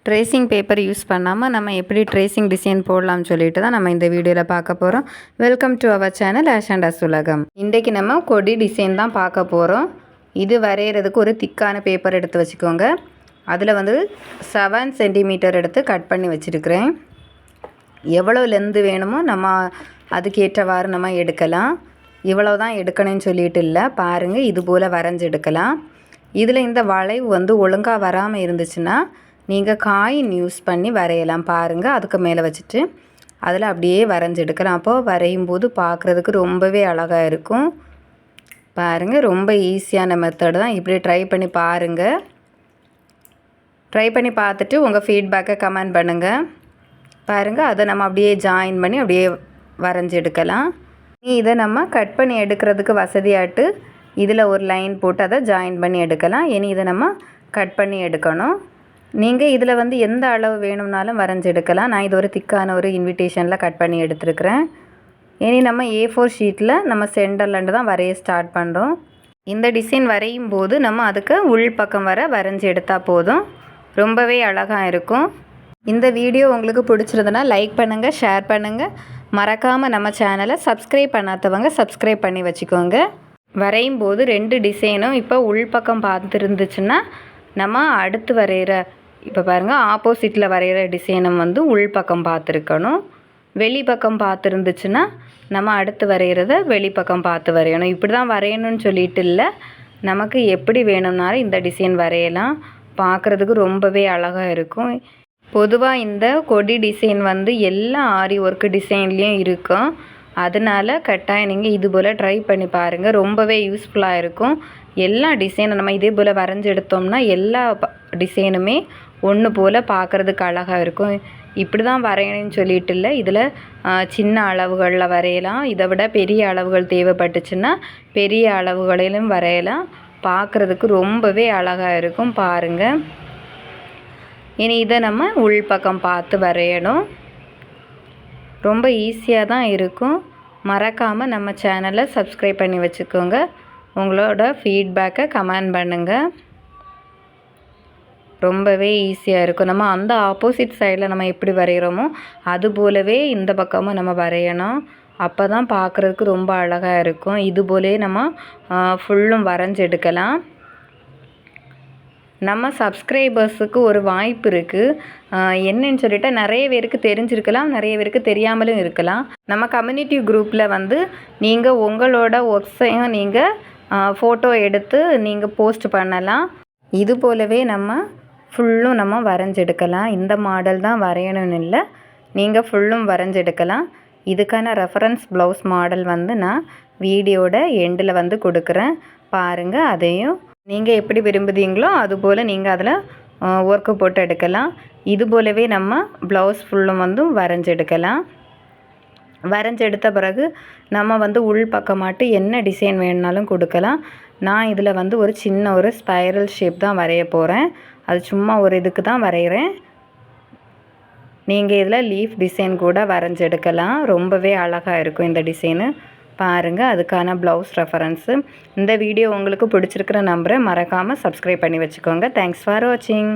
Tracing paper use பண்ணாமல் நம்ம எப்படி ட்ரேசிங் டிசைன் போடலாம்னு சொல்லிட்டு தான் நம்ம இந்த வீடியோவில் பார்க்க போகிறோம். Welcome to our channel Ash and us உலகம். இன்றைக்கி நம்ம கொடி டிசைன் தான் பார்க்க போகிறோம். இது வரைகிறதுக்கு ஒரு திக்கான பேப்பர் எடுத்து வச்சுக்கோங்க. அதில் வந்து 7 சென்டிமீட்டர் எடுத்து கட் பண்ணி வச்சுருக்கிறேன். எவ்வளோ லென்த்து வேணுமோ நம்ம அதுக்கேற்றவாறு நம்ம எடுக்கலாம். இவ்வளோ தான் எடுக்கணும்னு சொல்லிட்டு இல்லை, பாருங்கள் இது போல் வரைஞ்சி எடுக்கலாம். இதில் இந்த வளைவு வந்து ஒழுங்காக வராமல் இருந்துச்சுன்னா நீங்கள் காயின் யூஸ் பண்ணி வரையலாம். பாருங்கள், அதுக்கு மேலே வச்சுட்டு அதில் அப்படியே வரைஞ்சி எடுக்கலாம். அப்போது வரையும் போது பார்க்குறதுக்கு ரொம்பவே அழகாக இருக்கும். பாருங்கள், ரொம்ப ஈஸியான மெத்தட் தான். இப்படி ட்ரை பண்ணி பாருங்கள். ட்ரை பண்ணி பார்த்துட்டு உங்கள் ஃபீட்பேக்கை கமெண்ட் பண்ணுங்கள். பாருங்கள், அதை நம்ம அப்படியே ஜாயின் பண்ணி அப்படியே வரைஞ்சி எடுக்கலாம். இதை நம்ம கட் பண்ணி எடுக்கிறதுக்கு வசதியாட்டு இதில் ஒரு லைன் போட்டு அதை ஜாயின் பண்ணி எடுக்கலாம். இனி இதை நம்ம கட் பண்ணி எடுக்கணும். நீங்கள் இதில் வந்து எந்த அளவு வேணும்னாலும் வரைஞ்சி எடுக்கலாம். நான் இது ஒரு திக்கான ஒரு இன்விடேஷனில் கட் பண்ணி எடுத்துருக்கிறேன். இனி நம்ம A4 ஷீட்டில் நம்ம சென்டர்லேருந்து தான் வரைய ஸ்டார்ட் பண்ணுறோம். இந்த டிசைன் வரையும் போது நம்ம அதுக்கு உள் பக்கம் வர வரைஞ்சி எடுத்தால் போதும். ரொம்பவே அழகாக இருக்கும். இந்த வீடியோ உங்களுக்கு பிடிச்சிருந்தனா லைக் பண்ணுங்கள், ஷேர் பண்ணுங்கள். மறக்காமல் நம்ம சேனலை சப்ஸ்கிரைப் பண்ணாதவங்க சப்ஸ்கிரைப் பண்ணி வச்சுக்கோங்க. வரையும் போது 2 டிசைனும் இப்போ உள்பக்கம் பார்த்துருந்துச்சுன்னா நம்ம அடுத்து வரைகிற இப்போ பாருங்கள் ஆப்போசிட்டில் வரைகிற டிசைனும் வந்து உள்பக்கம் பார்த்துருக்கணும். வெளிப்பக்கம் பார்த்துருந்துச்சுன்னா நம்ம அடுத்து வரைகிறத வெளிப்பக்கம் பார்த்து வரையணும். இப்படி தான் வரையணும்னு சொல்லிட்டு இல்லை, நமக்கு எப்படி வேணும்னாலும் இந்த டிசைன் வரையலாம். பார்க்குறதுக்கு ரொம்பவே அழகாக இருக்கும். பொதுவாக இந்த கொடி டிசைன் வந்து எல்லா ஆரி ஒர்க்கு டிசைன்லேயும் இருக்கும். அதனால் கட்டாயம் நீங்கள் இது போல் ட்ரை பண்ணி பாருங்கள். ரொம்பவே யூஸ்ஃபுல்லாக இருக்கும். எல்லா டிசைனும் நம்ம இதே போல் வரைஞ்சி எடுத்தோம்னா எல்லா டிசைனுமே ஒன்று போல் பார்க்குறதுக்கு அழகாக இருக்கும். இப்படி தான் வரையணும்னு சொல்லிட்டு இல்லை, இதில் சின்ன அளவுகளில் வரையலாம். இதை விட பெரிய அளவுகள் தேவைப்பட்டுச்சுன்னா பெரிய அளவுகளிலும் வரையலாம். பார்க்குறதுக்கு ரொம்பவே அழகாக இருக்கும். பாருங்கள், இனி இதை நம்ம உள்பக்கம் பார்த்து வரையணும். ரொம்ப ஈஸியாக தான் இருக்கும். மறக்காமல் நம்ம சேனலை சப்ஸ்கிரைப் பண்ணி வச்சுக்கோங்க. உங்களோட ஃபீட்பேக்கை கமெண்ட் பண்ணுங்கள். ரொம்பவே ஈஸியாக இருக்கும். நம்ம அந்த ஆப்போசிட் சைடில் நம்ம எப்படி வரைகிறோமோ அது போலவே இந்த பக்கமும் நம்ம வரையணும். அப்போ தான் பார்க்குறதுக்கு ரொம்ப அழகாக இருக்கும். இது போலே நம்ம ஃபுல்லும் வரைஞ்சி எடுக்கலாம். நம்ம சப்ஸ்கிரைபர்ஸுக்கு ஒரு வாய்ப்பு இருக்குது. என்னன்னு சொல்லிட்டு நிறைய பேருக்கு தெரிஞ்சிருக்கலாம், நிறைய பேருக்கு தெரியாமலும் இருக்கலாம். நம்ம கம்யூனிட்டி குரூப்பில் வந்து நீங்கள் உங்களோட ஒர்க்ஸையும் நீங்கள் ஃபோட்டோ எடுத்து நீங்கள் போஸ்ட் பண்ணலாம். இது போலவே நம்ம ஃபுல்லும் நம்ம வரைஞ்செடுக்கலாம். இந்த மாடல் தான் வரையணும்னு இல்லை, நீங்கள் ஃபுல்லும் வரைஞ்செடுக்கலாம். இதுக்கான ரெஃபரன்ஸ் ப்ளவுஸ் மாடல் வந்து நான் வீடியோட எண்டில் வந்து கொடுக்குறேன். பாருங்கள், அதையும் நீங்கள் எப்படி விரும்புதீங்களோ அதுபோல் நீங்கள் அதில் ஒர்க்கு போட்டு எடுக்கலாம். இது போலவே நம்ம ப்ளவுஸ் ஃபுல்லும் வந்து வரைஞ்செடுக்கலாம். வரைஞ்செடுத்த பிறகு நம்ம வந்து உள் பக்கமாட்டு என்ன டிசைன் வேணுனாலும் கொடுக்கலாம். நான் இதில் வந்து ஒரு சின்ன ஒரு ஸ்பைரல் ஷேப் தான் வரைய போகிறேன். அது சும்மா ஒரு இதுக்கு தான் வரைகிறேன். நீங்கள் இதில் லீஃப் டிசைன் கூட வரைஞ்செடுக்கலாம். ரொம்பவே அழகாக இருக்கும் இந்த டிசைனு. பாருங்கள், அதுக்கான ப்ளவுஸ் ரெஃபரன்ஸு. இந்த வீடியோ உங்களுக்கு பிடிச்சிருக்கிற நம்பரை மறக்காமல் சப்ஸ்கிரைப் பண்ணி வச்சுக்கோங்க. தேங்க்ஸ் ஃபார் வாட்சிங்.